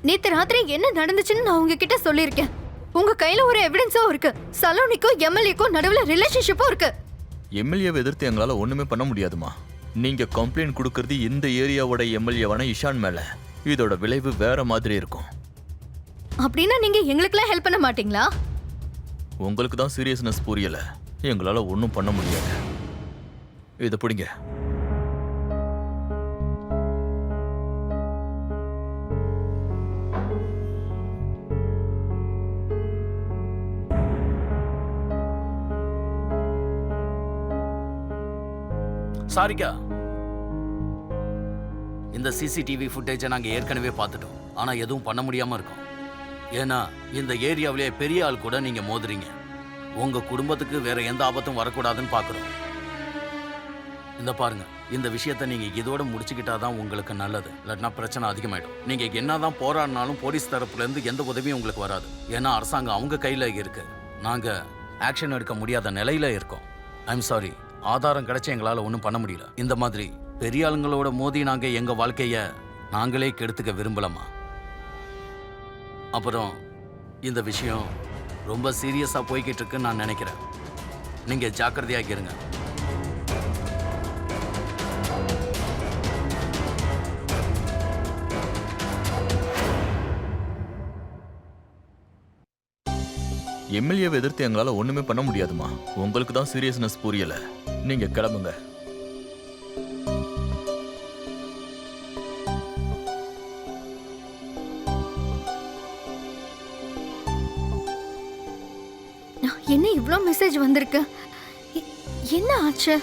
நேத்து ராத்திரி என்ன நடந்துச்சுன்னு நான் உங்ககிட்ட சொல்லியிருக்கேன். உங்க கையில ஒரு எவிடன்ஸும் இருக்கு. சலோனிக்கும் எம்எல்ஏக்கும் நடுவுல ரிலேஷன்ஷிப்பும் இருக்கு. எம்எல்ஏவை எதிர்த்து எங்களால ஒண்ணுமே பண்ண முடியாதுமா. நீங்க கம்ப்ளைண்ட் கொடுக்கறது இந்த ஏரியாவோட எம்எல்ஏவான இஷான் மேல. இதோட விளைவு வேற மாதிரி இருக்கும். அப்படின்னா நீங்க எங்களுக்கெல்லாம் ஹெல்ப் பண்ண மாட்டீங்களா? உங்களுக்கு தான் சீரியஸ்னஸ் புரியல. எங்களால ஒன்றும் பண்ண முடியாது. இதை பிடிங்க. சாரிக்கா, இந்த சிசிடிவி ஃபுட்டேஜை நாங்க ஏற்கனவே பார்த்துட்டோம். ஆனா எதுவும் பண்ண முடியாம இருக்கோம். ஏன்னா இந்த ஏரியாவிலே பெரிய ஆள் கூட நீங்க மோதுறீங்க. உங்க குடும்பத்துக்கு வேற எந்த ஆபத்தும் வரக்கூடாதுன்னு பாக்குறோம். இந்த பாருங்க, இந்த விஷயத்தை நீங்க இதோட முடிச்சுக்கிட்டாதான் உங்களுக்கு நல்லது. இல்லைன்னா பிரச்சனை அதிகமாயிடும். நீங்க என்னதான் போராடினாலும் போலீஸ் தரப்புல இருந்து எந்த உதவியும் உங்களுக்கு வராது. ஏன்னா அரசாங்கம் அவங்க கையில இருக்கு. நாங்க ஆக்ஷன் எடுக்க முடியாத நிலையில இருக்கோம். ஐம் சாரி, ஆதாரம் கிடைச்சி எங்களால ஒன்றும் பண்ண முடியல. இந்த மாதிரி பெரிய ஆளுங்களோட மோதி நாங்க எங்க வாழ்க்கைய நாங்களே கெடுத்துக்க விரும்பலாமா? அப்புறம் இந்த விஷயம் ரொம்ப சீரியஸா போய்கிட்டு இருக்குன்னு நான் நினைக்கிறேன். நீங்க ஜாக்கிரதையாக இருங்க. எம்எல்ஏவை எதிர்த்து எங்களால ஒண்ணுமே பண்ண முடியாதுமா. உங்களுக்கு தான் சீரியஸ்னஸ் புரியல. நீங்க கிளம்புங்க. என்ன இவ்ளோ மெசேஜ் வந்திருக்கு? என்ன ஆச்சு?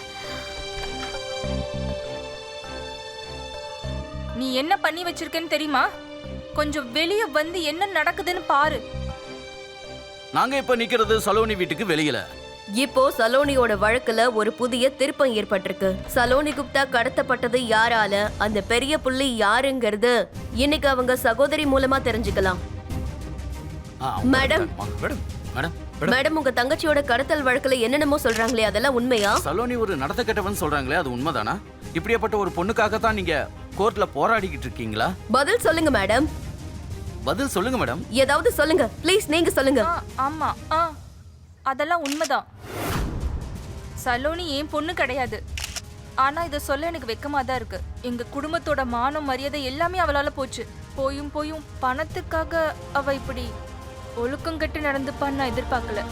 நீ என்ன பண்ணி வச்சிருக்கேன்னு தெரியுமா? கொஞ்சம் வெளியே வந்து என்ன நடக்குதுன்னு பாரு. நாங்க இப்ப நிக்கிறது சலோனி வீட்டுக்கு வெளியில. இப்போ சலோனியோட வழக்குல ஒரு புதிய திருப்பம் ஏற்பட்டிருக்கு. சலோனி குப்தா கடத்தப்பட்டது யாரால, அந்த பெரிய புள்ளி யாருங்கிறது இன்னைக்கு அவங்க சகோதரி மூலமா தெரிஞ்சுக்கலாம். ஆ, மேடம். மேடம், மேடம் மேடம் உங்க தங்கச்சியோட கடத்தல் வழக்குல என்னென்னமோ சொல்றாங்களே அதெல்லாம் உண்மையா? சலோனி ஒரு நடத்த கெட்டவன் சொல்றாங்களே, அது உண்மைதானா? இப்படியாப்பட்ட ஒரு பொண்ணுக்காக தான் நீங்க கோர்ட்ல போராடிக்கிட்டு இருக்கீங்களா? பதில் சொல்லுங்க மேடம். பதில் சொல்லுங்க மேடம். ஏதாவது சொல்லுங்க ப்ளீஸ், நீங்க சொல்லுங்க. ஆமா அதெல்லாம் உண்மைதான். சலோனி ஏன் பொண்ணு கிடையாது. ஆனா இதை சொல்ல எனக்கு வெக்கமா தான் இருக்கு. எங்க குடும்பத்தோட மானம் மரியாதை எல்லாமே அவளால போச்சு. போயும் பணத்துக்காக அவ இப்படி ஒழுக்கம் கட்டு நடந்துப்பான்னு நான் எதிர்பார்க்கல.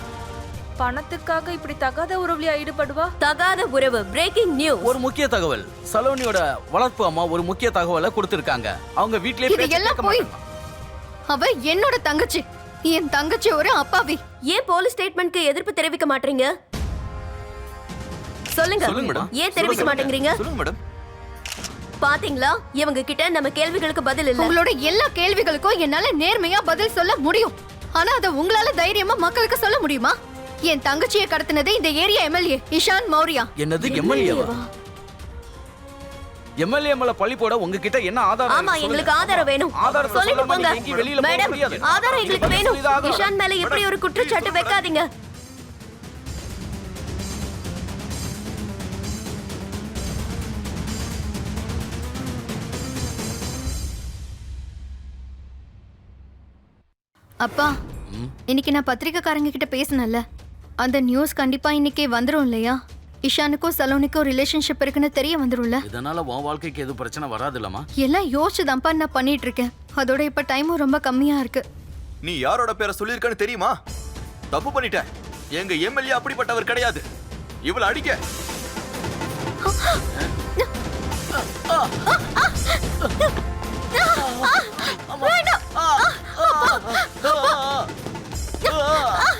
பணத்துக்காக இப்படி தகாத உறவுல ஈடுபடுவா. தகாத உறவு, பிரேக்கிங் நியூஸ். ஒரு முக்கிய தகவல், சலோனியோட வளர்ப்பு அம்மா ஒரு முக்கிய தகவலை கொடுத்திருக்காங்க. அவங்க வீட்லயே இது பேச்ச எல்லாம் கேட்க போய் மாட்டாங்க. அவ என்னோட தங்கச்சி. என் தங்கச்சி ஒரு அப்பாவி. ஏன் போலீஸ் ஸ்டேட்மெண்ட்க்கு எதிர்ப்பு தெரிவிக்க மாட்டீங்க? சொல்லுங்க. சொல்லுங்க மேடம். ஏன் தெரிவிக்க மாட்டேங்கிறீங்க? சொல்லுங்க மேடம். பாத்தீங்களா, இவங்க கிட்ட நம்ம கேள்விகளுக்கு பதில் இல்ல. உங்களோட எல்லா கேள்விகளுக்கும் என்னால நேர்மையா பதில் சொல்ல முடியும். ஆனா அத உங்களால தைரியமா மக்களுக்கு சொல்ல முடியுமா? என் தங்கச்சியை கடத்தினது இந்த ஏரியா எம்எல்ஏ இஷான் மௌரியா. என்னது எம்எல்ஏவா? எம்எல்ஏ மேல பழி போட உங்ககிட்ட என்ன ஆதாரம்? ஆமா, எங்களுக்கு ஆதாரம் வேணும். ஆதாரத்தை சொல்லிட்டு சொல்லாம போங்க. நீங்க எங்கேயும் வெளியில போக மேடம், முடியாது. ஆதாரம் எங்களுக்கு பதில் வேணும். சொல்லி தான் ஆகணும். இஷான் மேல இப்படி ஒரு குற்றச்சாட்டு வைக்காதீங்க. அப்பா, இன்னைக்கு நான் பத்திரிக்கைக்காரங்க கிட்ட பேசினேன்ல, அந்த நியூஸ் கண்டிப்பா இன்னைக்கு வந்துரும் இல்லையா? இஷானுக்கும் சலோனிக்கும் ரிலேஷன்ஷிப் இருக்குன்னு தெரிய வந்துரும்ல. இதனால உன் வாழ்க்கைக்கு எதுவும் பிரச்சனை வராது இல்லமா? எல்லாம் யோசிச்சுதான்ப்பா நான் பண்ணிட்டு இருக்கேன். அதோட இப்ப டைமும் ரொம்ப கம்மியா இருக்கு. நீ யாரோட பேரை சொல்லியிருக்கன்னு தெரியுமா? தப்பு பண்ணிட்ட. எங்க எம்எல்ஏ அப்படிப்பட்டவர் கிடையாது. இவளை அடிக்க.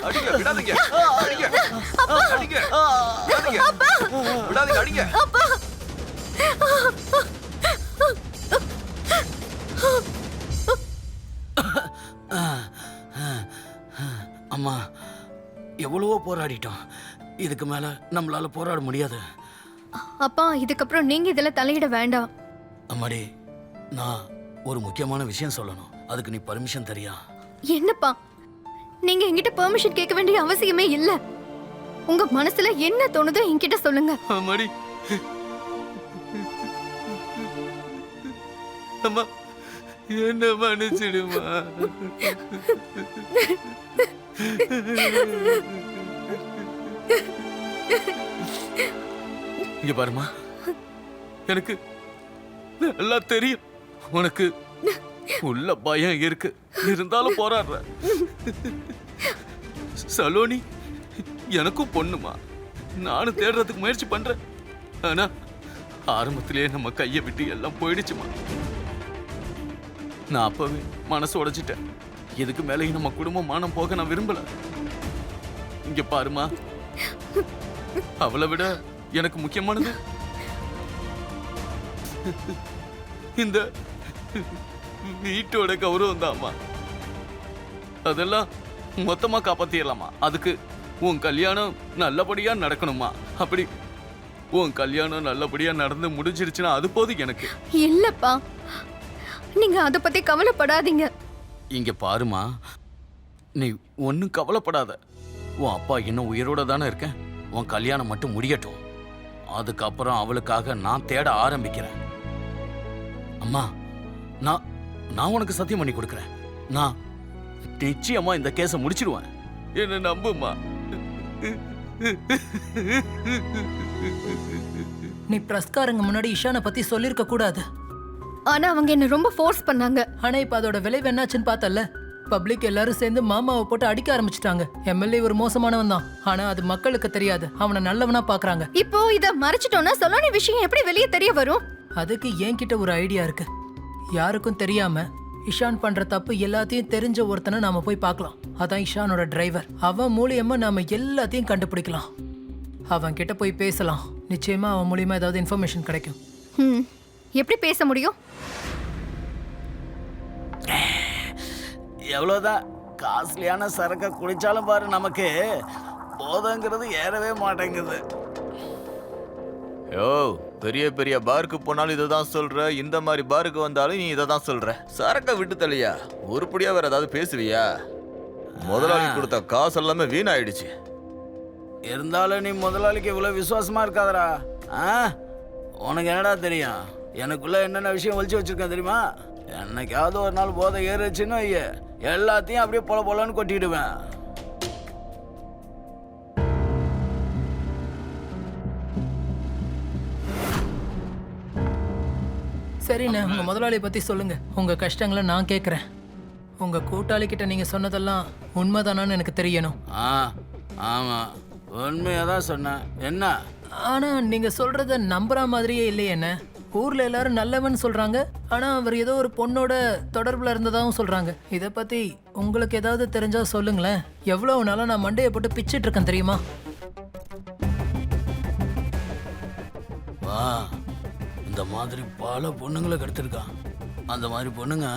அடிங்க, விடாதீங்க. அடிங்க. அடிங்க. விடாதீங்க. விடாதீங்க, அடிங்க. அம்மா, எவ்வளவோ போராடிட்டோம். இதுக்கு மேல நம்மளால போராட முடியாது. அப்பா, இதுக்கப்புறம் நீங்க இதுல தலையிட வேண்டாம். அம்மாடி, நான் ஒரு முக்கியமான விஷயம் சொல்லணும். அதுக்கு நீ பர்மிஷன் தரியா? என்னப்பா, நீங்க என்கிட்ட பெர்மிஷன் கேட்க வேண்டிய அவசியமே இல்ல. உங்க மனசுல என்ன தோணுதோ என்கிட்ட சொல்லுங்க. அம்மாடி, அம்மா என்ன மன்னிச்சிடுமா. இங்க பாருமா, எனக்கு நல்லா தெரியும் உனக்கு உள்ள பயம் இருக்கு. இருந்தாலும் போராடுற. சலோனி எனக்கும் பொண்ணுமா. நானும் தேடுறதுக்கு முயற்சி பண்றேன். ஆனா ஆரம்பத்திலேயே நம்ம கையை விட்டு எல்லாம் போயிடுச்சுமா. நான் அப்பவே மனசு உடைச்சிட்டேன். இதுக்கு மேலேயும் நம்ம குடும்பம் மானம் போக நான் விரும்பல. இங்க பாருமா, அவளை விட எனக்கு முக்கியமானது இந்த வீட்டோட கௌரவம் தான்மா. அதெல்லாம் மொத்தமா காப்பாத்திடலாமா? அதுக்கு உன் கல்யாணம் நல்லபடியா நடக்கணுமா? அப்படி உன் கல்யாணம் நல்லபடியா நடந்து முடிஞ்சிருச்சுன்னா அது போதும் எனக்கு. இல்லப்பா, நீங்க அத பத்தி கவலைப்படாதீங்க. இங்க பாருமா, நீ ஒன்னும் கவலைப்படாத. உன் அப்பா இன்னும் உயிரோட தானே இருக்கேன். உன் கல்யாணம் மட்டும் முடியட்டும். அதுக்கப்புறம் அவளுக்காக நான் தேட ஆரம்பிக்கிறேன். அம்மா, நான் உனக்கு சத்தியம் பண்ணி கொடுக்குறேன். நான் நிச்சயமா இந்த கேஸை முடிச்சிடுவேன். என்ன நம்புமா. நீ பிரஸ்காரங்க முன்னாடி இஷானை பத்தி சொல்லிருக்க கூடாது. ஆனா அவங்க என்ன ரொம்ப ஃபோர்ஸ் பண்ணாங்க. ஆனா இப்ப அதோட விளைவு என்னாச்சுன்னு பார்த்தல. பப்ளிக் எல்லாரும் சேர்ந்து மாமாவை போட்டு அடிக்க ஆரம்பிச்சிட்டாங்க. எம்எல்ஏ ஒரு மோசமானவன் தான். ஆனா அது மக்களுக்கு தெரியாது. அவனை நல்லவனா பாக்குறாங்க. இப்போ இத மறைச்சிட்டோம்னா சலோனி விஷயம் எப்படி வெளியே தெரிய வரும்? அதுக்கு என்கிட்ட ஒரு ஐடியா இருக்கு. யாருக்கும் தெரியாம இஷான் பண்ற தப்பு எல்லாத்தையும் தெரிஞ்ச ஒருத்தனை நாம போய் பார்க்கலாம். அதான் இஷானோட டிரைவர். அவன் மூலியமா நாம எல்லாத்தையும் கண்டுபிடிக்கலாம். அவன் கிட்ட போய் பேசலாம். நிச்சயமா அவன் மூலியமா ஏதாவது இன்ஃபர்மேஷன் கிடைக்கும். எப்படி பேச முடியும்? எவ்வளவுதான் காஸ்ட்லியான சரக்க குடிச்சாலும் பாரு, நமக்கு போதங்கிறது ஏறவே மாட்டேங்குது. யோ, பெரிய பெரிய பாருக்கு போனாலும் இதை தான் சொல்ற. இந்த மாதிரி பாருக்கு வந்தாலும் நீ இதை தான் சொல்ற. சரக்க விட்டு தள்ளியா? உருப்படியா வேற ஏதாவது பேசுவியா? முதலாளி கொடுத்த காசு எல்லாமே வீணாயிடுச்சு. இருந்தாலும் நீ முதலாளிக்கு இவ்வளவு விசுவாசமா இருக்காதடா. உனக்கு என்னடா தெரியும் எனக்குள்ள என்னென்ன விஷயம் ஒழிச்சு வச்சிருக்கேன் தெரியுமா? என்னைக்காவது ஒரு நாள் போதை ஏறுச்சுன்னு எல்லாத்தையும் அப்படியே பொல பொலன்னு கொட்டிடுவேன். சரிண்ணே, உங்க முதலாளியை பத்தி சொல்லுங்க. உங்க கஷ்டங்களை நான் கேட்குறேன். உங்க கூட்டாளி கிட்ட நீங்க சொன்னதெல்லாம் உண்மைதானான்னு எனக்கு தெரியணும். ஆமா, உண்மையாக தான் சொன்னேன். என்ன? ஆனா நீங்க சொல்றத நம்புற மாதிரியே இல்லையே என்ன? ஊர்ல எல்லாரும் நல்லவன் சொல்றாங்க, ஆனா அவர் ஏதோ ஒரு பொண்ணோட தொடர்புல இருந்ததாகவும் சொல்றாங்க. இத பத்தி உங்களுக்கு ஏதாவது தெரிஞ்சா சொல்லுங்களேன். எவ்வளவு நாளா நான் மண்டையை போட்டு பிச்சிட்டு இருக்கேன் தெரியுமா? வா, இந்த மாதிரி பல பொண்ணுங்களை கெடுத்திருக்கான். அந்த மாதிரி பொண்ணுங்க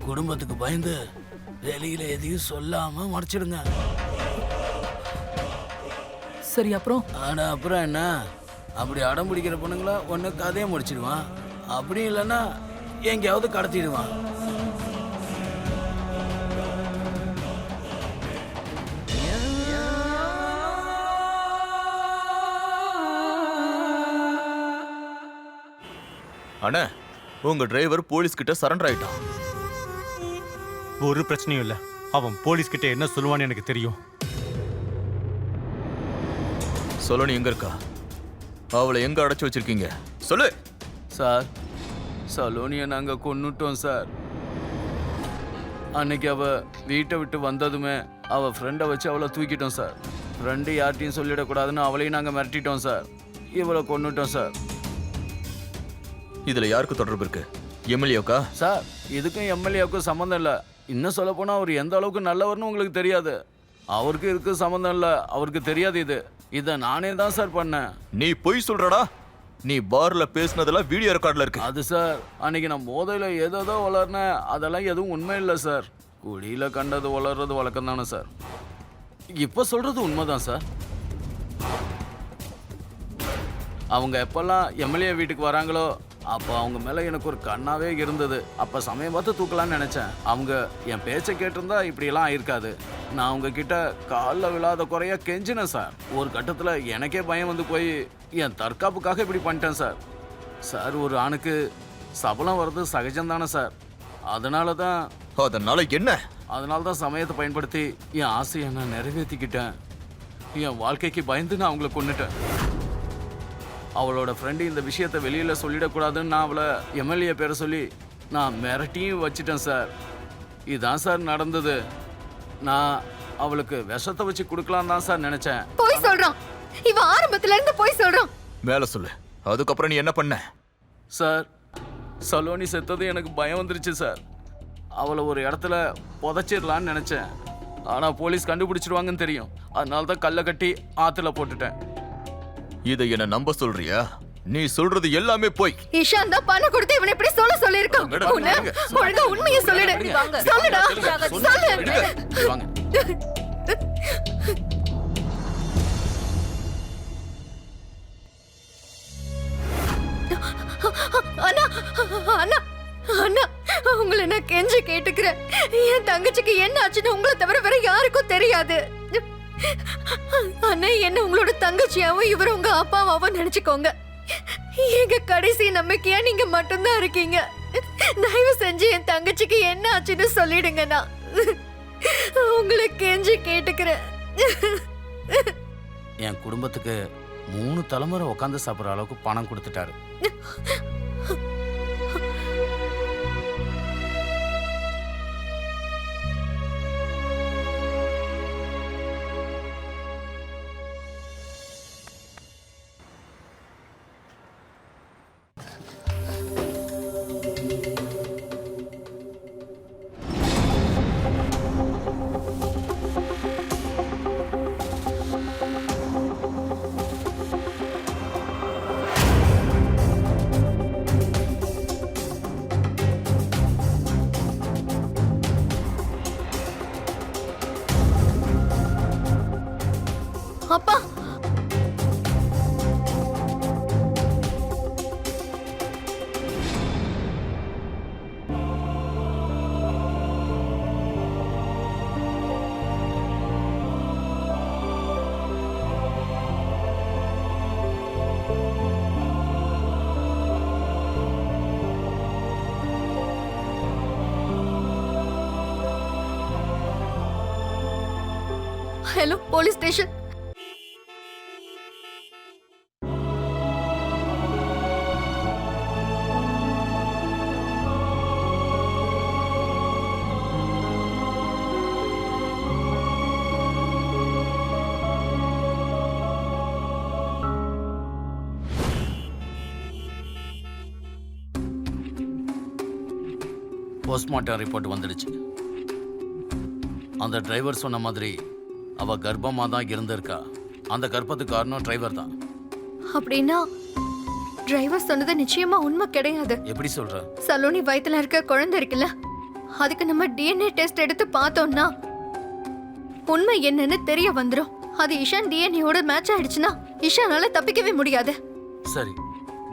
குடும்பத்துக்கு பயந்து வெளியில எதையும் சொல்லாம மறைச்சிடுங்க. சரி, அப்புறம்? ஆனா அப்புறம் என்ன? அப்படி அடம் பிடிக்கிற பொண்ணுங்கள ஒன்று கதையை முடிச்சிடுவான், அப்படி இல்லைன்னா எங்கேயாவது கடத்திடுவான். அண்ணா, உங்க டிரைவர் போலீஸ் கிட்ட சரண்டர் ஆயிட்டான். ஒரு பிரச்சனையும் இல்லை. அவன் போலீஸ் கிட்ட என்ன சொல்லுவான்னு எனக்கு தெரியும். சலோனி எங்க இருக்கா? அவளை எங்க அடைச்சு வச்சிருக்கீங்க? சொல்லு சார், சலோனியை நாங்கள் கொன்னுட்டோம் சார். அன்னைக்கு அவ வீட்டை விட்டு வந்ததுமே அவ ஃப்ரெண்டை வச்சு அவளை தூக்கிட்டோம் சார். ஃப்ரெண்டு யார்ட்டையும் சொல்லிடக்கூடாதுன்னு அவளையும் நாங்கள் மிரட்டிட்டோம் சார். இவளை கொன்னுட்டோம் சார். இதுல யாருக்கு தொடர்பு இருக்கு? எம்எல்ஏக்கா? சார், இதுக்கும் எம்எல்ஏவுக்கும் சம்மந்தம் இல்லை. இன்னும் சொல்ல போனால் அவர் எந்த அளவுக்கு நல்லவர்னு உங்களுக்கு தெரியாது. அவருக்கு இருக்கு சம்மந்தம் இல்லை, அவருக்கு தெரியாது. இதை நானே தான் சார் பண்ணேன். நீ பொய் சொல்றடா. நீ பார்ல பேசினதெல்லாம் வீடியோ ரெக்கார்ட்ல இருக்கு. அது சார், அன்னைக்கு நான் போதையில் ஏதோ வளர்னேன். அதெல்லாம் எதுவும் உண்மை இல்லை சார். குடியில கண்டது வளர்றது வழக்கம் தானே சார். இப்போ சொல்றது உண்மைதான் சார். அவங்க எப்பெல்லாம் எம்எல்ஏ வீட்டுக்கு வராங்களோ அப்போ அவங்க மேலே எனக்கு ஒரு கண்ணாவே இருந்தது. அப்போ சமயம் பார்த்து தூக்கலான்னு நினச்சேன். அவங்க என் பேச்சை கேட்டிருந்தா இப்படியெல்லாம் ஆயிருக்காது. நான் அவங்க கிட்ட காலில் விழாத குறையா கெஞ்சினேன் சார். ஒரு கட்டத்தில் எனக்கே பயம் வந்து போய் என் தற்காப்புக்காக இப்படி பண்ணிட்டேன் சார். சார், ஒரு ஆணுக்கு சபலம் வர்றது சகஜம்தானே சார். அதனால தான் சமயத்தை பயன்படுத்தி என் ஆசையை நான் நிறைவேற்றிக்கிட்டேன். என் வாழ்க்கைக்கு பயந்து நான் அவங்கள கொன்னுட்டேன். அவளோட ஃப்ரெண்டு இந்த விஷயத்தை வெளியில் சொல்லிடக்கூடாதுன்னு நான் அவளை எம்எல்ஏ பேரை சொல்லி நான் மிரட்டியும் வச்சிட்டேன் சார். இதுதான் சார் நடந்தது. நான் அவளுக்கு விஷத்தை வச்சு கொடுக்கலாம் தான் சார் நினைச்சேன். போய் சொல்றான். இவன் ஆரம்பத்துல இருந்து போய் சொல்றான். மேல சொல்லு. அதுக்கப்புறம் நீ என்ன பண்ண? சார், சலோனி செத்தது எனக்கு பயம் வந்துருச்சு சார். அவளை ஒரு இடத்துல புதைச்சிடலான்னு நினைச்சேன். ஆனால் போலீஸ் கண்டுபிடிச்சிடுவாங்கன்னு தெரியும். அதனால தான் கல்லை கட்டி ஆற்றுல போட்டுட்டேன். இதை என்ன நம்ப சொல்றியா? நீ சொல்றது எல்லாமே போய். இஷான் தான் பணம் கொடுத்து இவனை இப்படி சொல்ல இருக்கான். ஒழுங்கா உண்மையை சொல்லிடு. சொல்லுடா, சொல்லு. வாங்க. அண்ணா, அண்ணா, அண்ணா, உங்களை நான் கெஞ்சி கேட்டுக்கிறேன். என் தங்கச்சிக்கு என்ன ஆச்சுன்னு உங்களை தவிர வேற யாருக்கும் தெரியாது. அண்ணா, என்ன உங்களோட தங்கச்சியாவும் இவர் உங்க அப்பாவாவும் நினைச்சுக்கோங்க. எங்க கடைசி நம்பிக்கையா நீங்க மட்டும்தான் இருக்கீங்க. தயவு செஞ்சு என் தங்கச்சிக்கு என்ன ஆச்சுன்னு சொல்லிடுங்கண்ணா. உங்களை கெஞ்சி கேட்டுக்கிறேன். என் குடும்பத்துக்கு 3 தலைமுறை உட்காந்து சாப்பிட்ற அளவுக்கு பணம் கொடுத்துட்டாரு. Hello police station. Postmortem report வந்துடுச்சு. அந்த டிரைவர் சொன்ன மாதிரி அவ கர்ப்பமாக தான் இருந்திருக்கா. அந்த கர்ப்பத்துக்கு காரணம் டிரைவர் தான். அப்படின்னா டிரைவர் சொன்னது நிச்சயமா உண்மை கிடையாது. எப்படி சொல்ற? சலோனி வயித்துல இருக்க குழந்தை இருக்குல்ல, அதுக்கு நம்ம டிஎன்ஏ டெஸ்ட் எடுத்து பார்த்தோம்னா உண்மை என்னன்னு தெரிய வந்துடும். அது இஷான் டிஎன்ஏவோட மேட்ச் ஆயிடுச்சுன்னா இஷானால தப்பிக்கவே முடியாது. சரி,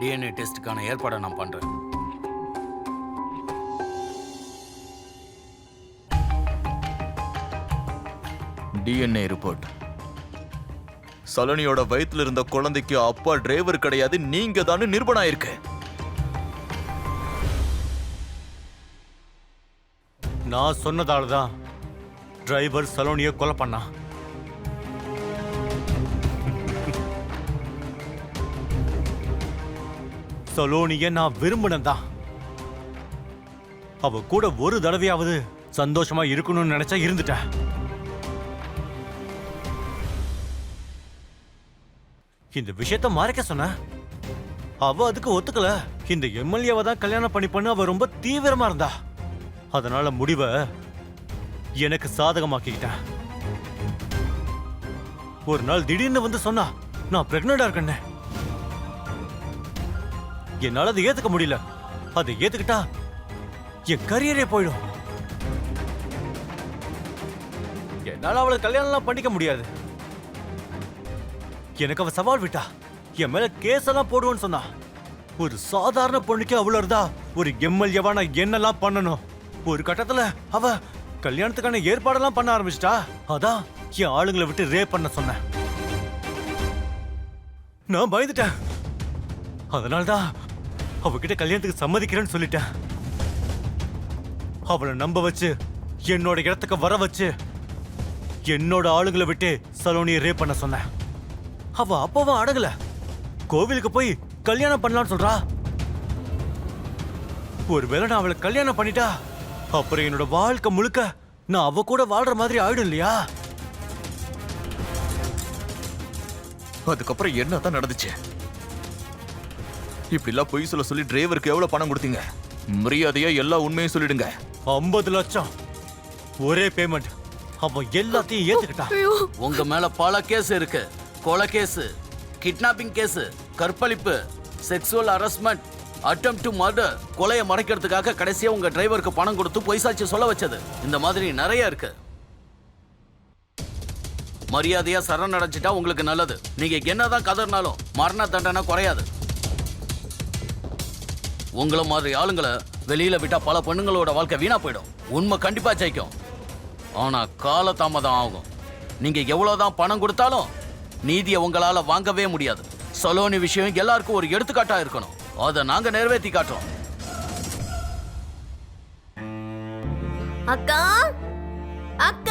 டிஎன்ஏ டெஸ்ட்டுக்கான ஏற்பாடை நான் பண்றேன். DNA report. சலோனியோட வயித்துல இருந்த குழந்தைக்கு அப்பா டிரைவர் கிடையாது, நீங்க தானே நிரூபணம் ஆயிருக்கு. நான் சொன்னதால தான் டிரைவர் சலோனியை கொலை பண்ணா. சலோனிய நான் விரும்பினதான். அவ கூட ஒரு தடவையாவது சந்தோஷமா இருக்கணும்னு நினைச்சா இருந்துட்டேன். இந்த விஷயத்த மறைக்க சொன்ன, அவ அதுக்கு ஒத்துக்கல. இந்த எம்எல்ஏவை தான் கல்யாணம் பண்ணிப்பண்ணு அவ ரொம்ப தீவிரமா இருந்தா. அதனால முடிவை எனக்கு சாதகமாக்கிக்கிட்டேன். ஒரு நாள் திடீர்னு வந்து சொன்னா நான் பிரெக்னண்டா இருக்கேன்னு. என்னால அதை ஏத்துக்க முடியல. அதை ஏத்துக்கிட்டா என் கரியரே போயிடும். என்னால அவளை கல்யாணம் பண்ணிக்க முடியாது. எனக்கு அவ சவால் விட்டா. என் மேல கேஸ் எல்லாம் போடுவோன்னு சொன்னா. ஒரு சாதாரண பொண்ணுக்கு அவ்வளவு இருந்தா ஒரு எம்எல்ஏவா நான் என்னெல்லாம் பண்ணணும். ஒரு கட்டத்துல அவ கல்யாணத்துக்கான ஏற்பாடெல்லாம் பண்ண ஆரம்பிச்சிட்டா. அதான் என் ஆளுங்களை விட்டு ரேப் பண்ண சொன்னேன். நான் பயந்துட்டேன். அதனால்தான் அவகிட்ட கல்யாணத்துக்கு சம்மதிக்கிறேன்னு சொல்லிட்டேன். அவளை நம்ப வச்சு என்னோட இடத்துக்கு வர வச்சு என்னோட ஆளுங்களை விட்டு சலோனியை ரேப் பண்ண சொன்னேன். அவ அப்பவும் அடங்கல. கோவிலுக்கு போய் கல்யாணம் பண்ணலாம்னு சொல்றா. ஒருவேளை நான் அவளை கல்யாணம் பண்ணிட்டா அப்புறம் என்னோட வாழ்க்கை முழுக்க நான் அவ கூட வாழ்ற மாதிரி ஆயிடும் இல்லையா? அதுக்கப்புறம் என்னதான் நடந்துச்சு? இப்படி எல்லாம் பொய் சொல்ல சொல்லி டிரைவருக்கு எவ்வளவு பணம் கொடுத்தீங்க? மரியாதையா எல்லா உண்மையும் சொல்லிடுங்க. 50 லட்சம் ஒரே பேமெண்ட். அவன் எல்லாத்தையும் ஏத்துக்கிட்டான். உங்க மேல பல கேஸ் இருக்கு. கொலை கேஸ், கிட்னாப்பிங் கேஸ், கற்பழிப்பு, sexual harassment, attempt to murder. கொலையை மறைக்கிறதுக்காக கடைசியா உங்க டிரைவருக்கு பணம் கொடுத்து பொய் சாட்சி சொல்ல வச்சது. இந்த மாதிரி நிறைய இருக்கு. மரியாதையா சரணடைஞ்சிட்டா உங்களுக்கு நல்லது. நீங்க என்னதான் கதறினாலும் மரண தண்டனை குறையாது. உங்களை மாதிரி ஆளுங்களை வெளியில விட்டா பல பெண்ணுங்களோட வாழ்க்கை வீணா போயிடும். உண்மை கண்டிப்பா ஜெயிக்கும். ஆனா கால தாமதம் ஆகும். நீங்க எவ்வளவுதான் பணம் கொடுத்தாலும் நீதியை உங்களால வாங்கவே முடியாது. சலோனி விஷயம் எல்லாருக்கும் ஒரு எடுத்துக்காட்டா இருக்கணும். அதை நாங்க நிறைவேற்றி காட்டுறோம். அக்கா, அக்கா.